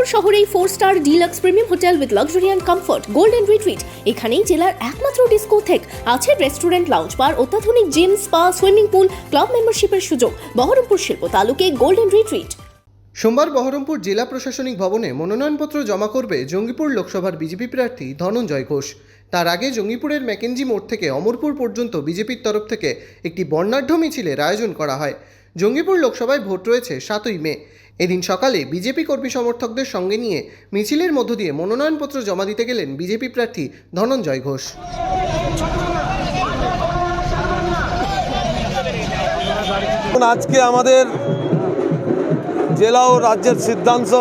বহরমপুর শহরেই 4 star deluxe premium hotel with luxury and comfort golden retreat. এখানেই জেলার একমাত্র ডিস্কোথেক, আছে রেস্টুরেন্ট, লাউঞ্জ বার, অত্যাধুনিক gym, spa, swimming pool, club মেম্বারশিপের সুযোগ। বহরমপুর শিল্প তালুকে গোল্ডেন রিট্রিট। সোমবার বহরমপুর জেলা প্রশাসনিক ভবনে মনোনয়নপত্র জমা করবে জঙ্গিপুর লোকসভার বিজেপি প্রার্থী ধনঞ্জয় ঘোষ। তার আগে জঙ্গিপুরের ম্যাকেঞ্জি মোড় থেকে অমরপুর পর্যন্ত বিজেপির তরফ থেকে একটি বর্ণাঢ্য মিছিলের আয়োজন করা হয়। জঙ্গিপুর লোকসভায় ভোট রয়েছে 7ই মে। এদিন সকালে বিজেপি কর্মী সমর্থকদের সঙ্গে নিয়ে মিছিলের মধ্য দিয়ে মনোনয়নপত্র জমা দিতে গেলেন বিজেপি প্রার্থী ধনঞ্জয় ঘোষ। আজকে আমাদের জেলা ও রাজ্যের সিদ্ধান্ত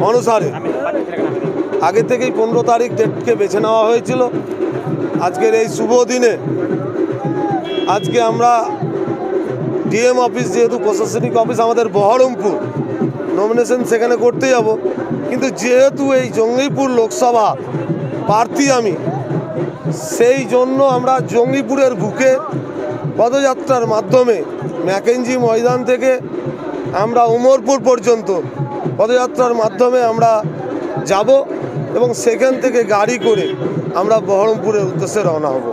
অনুসারে আগে থেকেই 15 তারিখ ডেটকে বেছে নেওয়া হয়েছিল। আজকের এই শুভ দিনে আজকে আমরা ডিএম অফিস, যেহেতু প্রশাসনিক অফিস আমাদের বহরমপুর, নমিনেশন সেখানে করতে যাব, কিন্তু যেহেতু এই জঙ্গিপুর লোকসভা প্রার্থী আমি, সেই জন্য আমরা জঙ্গিপুরের বুকে পদযাত্রার মাধ্যমে ম্যাকেঞ্জি ময়দান থেকে আমরা উমরপুর পর্যন্ত পদযাত্রার মাধ্যমে আমরা যাব এবং সেখান থেকে গাড়ি করে আমরা বহরমপুরের উদ্দেশ্যে রওনা হব।